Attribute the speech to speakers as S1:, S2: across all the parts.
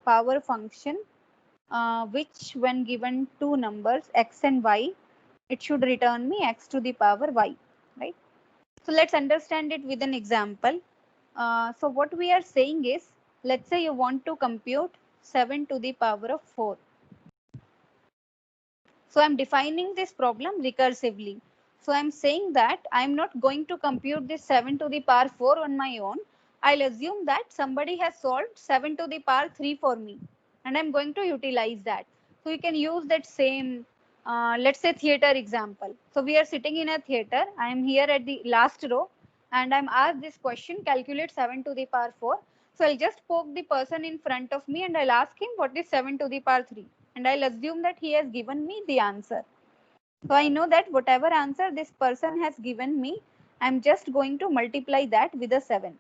S1: power function which when given two numbers x and y, it should return me x to the power y, right? So let's understand it with an example. So what we are saying is, let's say you want to compute 7 to the power of 4. So I'm defining this problem recursively. So I'm saying that I'm not going to compute this 7 to the power 4 on my own. I'll assume that somebody has solved 7 to the power 3 for me, and I'm going to utilize that. So you can use that same, let's say, theater example. So we are sitting in a theater. I am here at the last row, and I'm asked this question, calculate 7 to the power 4. So I'll just poke the person in front of me and I'll ask him what is 7 to the power 3. And I'll assume that he has given me the answer. So I know that whatever answer this person has given me, I'm just going to multiply that with a 7.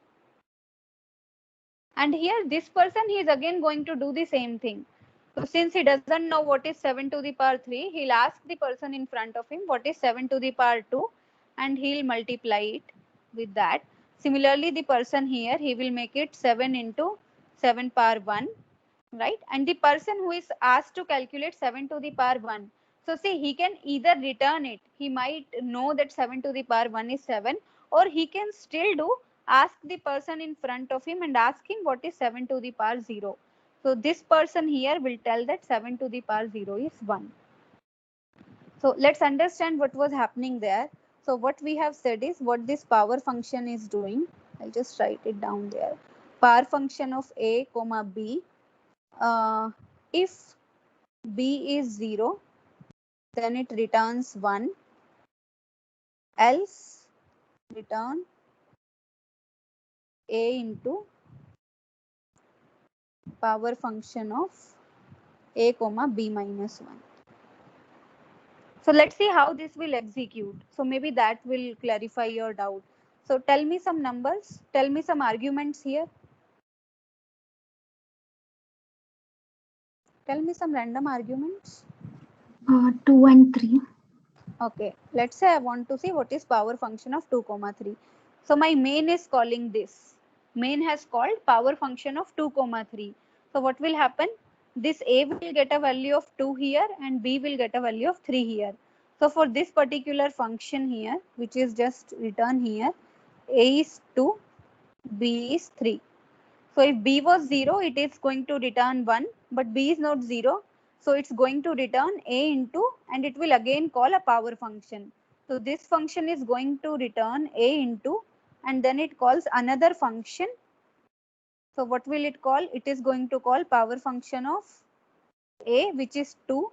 S1: And here this person, he is again going to do the same thing. So since he doesn't know what is 7 to the power 3, he'll ask the person in front of him what is 7 to the power 2, and he'll multiply it with that. Similarly, the person here, he will make it 7 into 7 power 1, right? And the person who is asked to calculate 7 to the power 1. So see, he can either return it. He might know that 7 to the power 1 is 7, or he can still do ask the person in front of him and ask him what is 7 to the power 0. So this person here will tell that 7 to the power 0 is 1. So let's understand what was happening there. So what we have said is what this power function is doing. I'll just write it down there. Power function of a comma b. If b is 0, then it returns 1, else return a into power function of a comma b minus 1. So let's see how this will execute. So maybe that will clarify your doubt. So tell me some numbers, tell me some arguments here. Tell me some random arguments.
S2: 2 and 3.
S1: Okay, let's say I want to see what is power function of 2 comma 3. So my main is calling this. Main has called power function of 2 comma 3. So what will happen? This a will get a value of 2 here and b will get a value of 3 here. So for this particular function here, which is just written here, a is 2, b is 3. So if b was 0, it is going to return 1, but b is not 0. So it's going to return a into, and it will again call a power function. So this function is going to return a into, and then it calls another function. So what will it call? It is going to call power function of a, which is 2.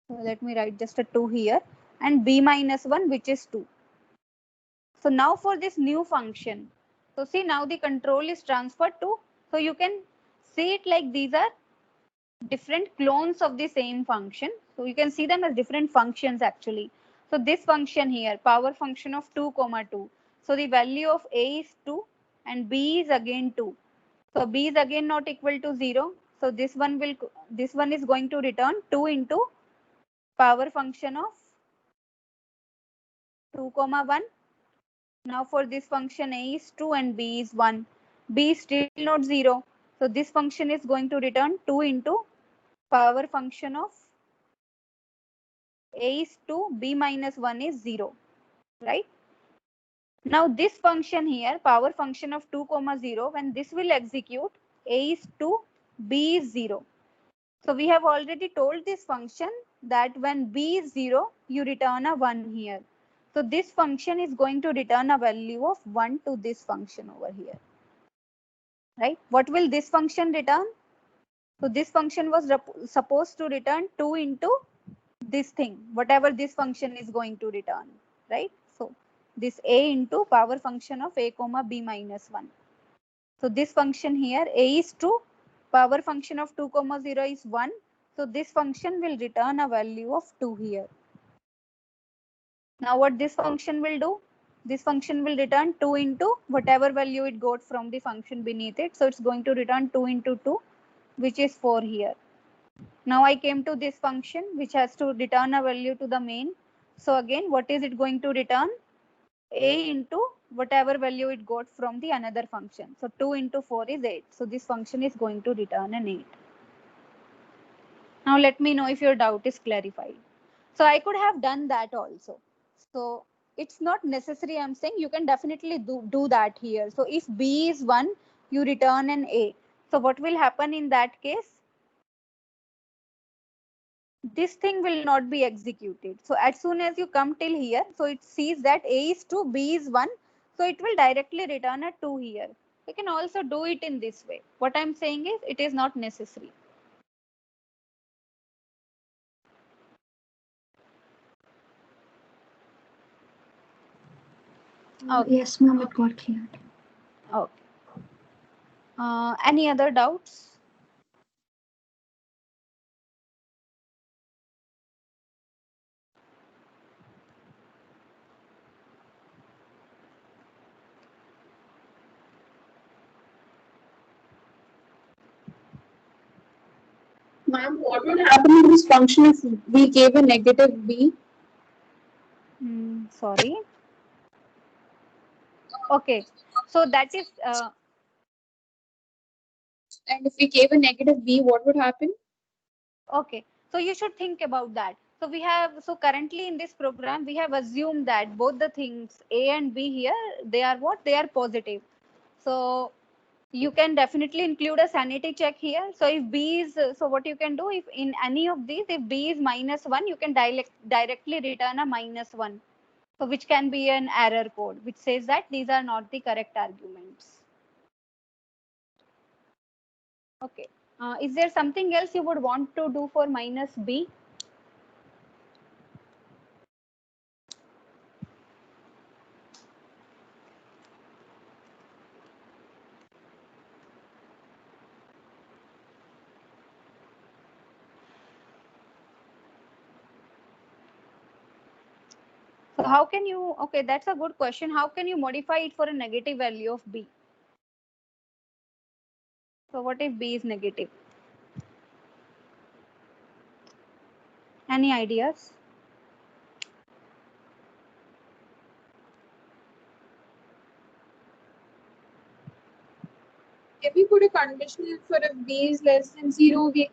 S1: So let me write just a 2 here, and b minus 1, which is 2. So now for this new function, so see, now the control is transferred to, so you can see it like these are different clones of the same function. So you can see them as different functions actually. So this function here, power function of 2 comma 2. So the value of a is 2 and b is again 2. So b is again not equal to 0. So this one is going to return 2 into power function of 2 comma 1. Now for this function a is 2 and b is 1. B is still not 0. So this function is going to return 2 into power function of a is 2, b minus 1 is 0, right? Now this function here, power function of 2 comma 0, when this will execute, a is 2, b is 0. So we have already told this function that when b is 0, you return a 1 here. So this function is going to return a value of 1 to this function over here, right? What will this function return? So this function was supposed to return 2 into this thing, whatever this function is going to return, right? So this a into power function of a comma b minus 1. So this function here, a is 2, power function of 2 comma 0 is 1. So this function will return a value of 2 here. Now what this function will do? This function will return 2 into whatever value it got from the function beneath it. So it's going to return 2 into 2, which is 4 here. Now I came to this function which has to return a value to the main. So again, what is it going to return? A into whatever value it got from the another function. So 2 into 4 is 8. So this function is going to return an 8. Now let me know if your doubt is clarified. So I could have done that also. So it's not necessary. I'm saying you can definitely do that here. So if B is 1, you return an A. So what will happen in that case? This thing will not be executed. So as soon as you come till here, so it sees that A is 2, B is 1. So it will directly return a 2 here. You can also do it in this way. What I'm saying is it is not necessary. Okay.
S2: Yes, ma'am, it got cleared.
S1: Okay. Any other doubts?
S3: Ma'am, what would happen in this function if we gave a negative b?
S1: Sorry. Okay. So that is
S3: And if we gave a negative b, what would happen?
S1: okay. So you should think about that. So currently in this program, we have assumed that both the things A and B here, they are what? They are positive. So you can definitely include a sanity check here. So if B is, so what you can do, if in any of these, if B is -1, you can directly return a -1. So which can be an error code, which says that these are not the correct arguments. Okay. Is there something else you would want to do for -B? So how can you, okay, that's a good question. How can you modify it for a negative value of B? So what if B is negative? Any ideas?
S3: If we put a conditional for if b is less than 0, we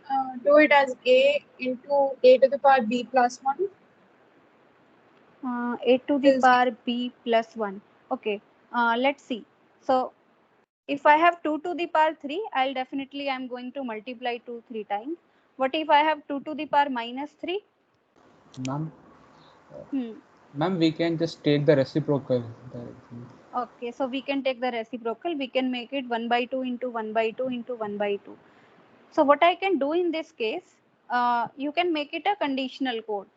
S3: do it as a into a to the power b plus 1.
S1: A to the power B plus 1. Okay, let's see. So if I have 2 to the power 3, I'm going to multiply 2 3 times. What if I have 2 to the power -3?
S4: Ma'am,
S1: Hmm.
S4: ma'am, we can just take the reciprocal.
S1: Okay, so we can take the reciprocal. We can make it 1 by 2 into 1 by 2 into 1 by 2. So what I can do in this case, you can make it a conditional code.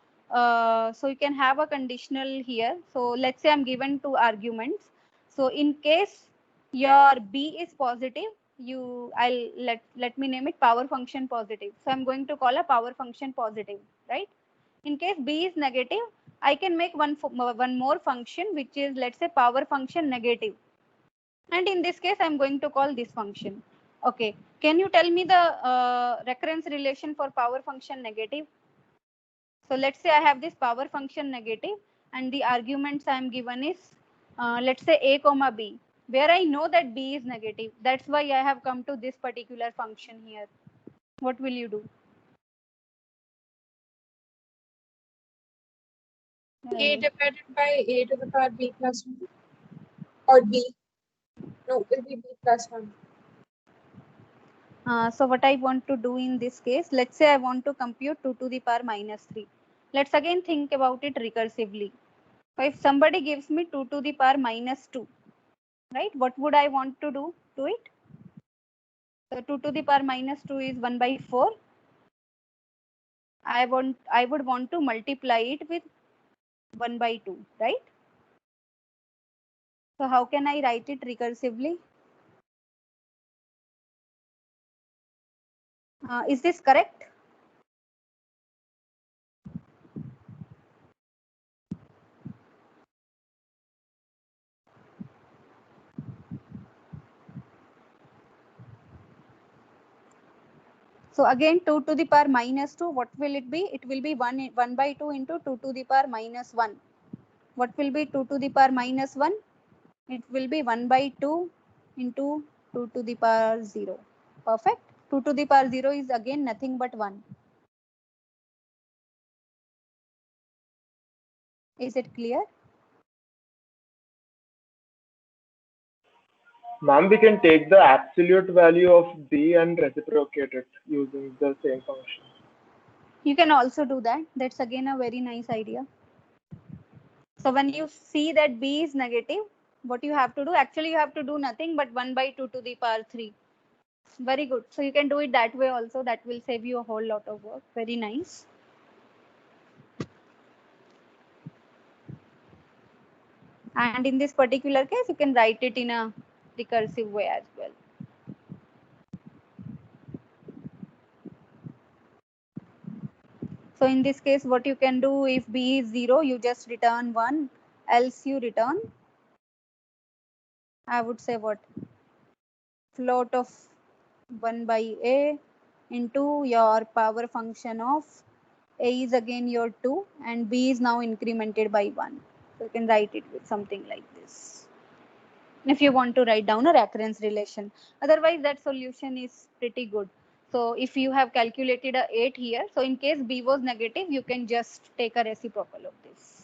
S1: So you can have a conditional here. So let's say I'm given two arguments. So in case your B is positive, let me name it power function positive. So I'm going to call a power function positive, right? In case B is negative, I can make one more function, which is, let's say, power function negative. And in this case, I'm going to call this function. Okay. Can you tell me the recurrence relation for power function negative? So let's say I have this power function negative and the arguments I'm given is, let's say A comma B, where I know that B is negative. That's why I have come to this particular function here. What will you do?
S3: a divided by a to the power b plus 1. Or b. No, it will be b plus 1.
S1: So what I want to do in this case, let's say I want to compute 2 to the power -3. Let's again think about it recursively. So if somebody gives me 2 to the power -2, right, what would I want to do to it? So 2 to the power -2 is 1 by 4. I would want to multiply it with 1 by 2, right? So how can I write it recursively? Is this correct? So again, 2 to the power -2, what will it be? It will be 1 by 2 into 2 to the power -1. What will be 2 to the power -1? It will be 1 by 2 into 2 to the power 0. Perfect. 2 to the power 0 is again nothing but 1. Is it clear?
S5: Ma'am, we can take the absolute value of b and reciprocate it using the same function.
S1: You can also do that. That's again a very nice idea. So when you see that b is negative, what you have to do? Actually, you have to do nothing but 1 by 2 to the power 3. Very good. So you can do it that way also. That will save you a whole lot of work. Very nice. And in this particular case, you can write it in a recursive way as well. So in this case, what you can do, if b is 0, you just return 1, else you return, I would say what? Float of 1 by a into your power function of a is again your 2 and b is now incremented by 1. So you can write it with something like this. If you want to write down a recurrence relation. Otherwise, that solution is pretty good. So if you have calculated a 8 here, so in case b was negative, you can just take a reciprocal of this.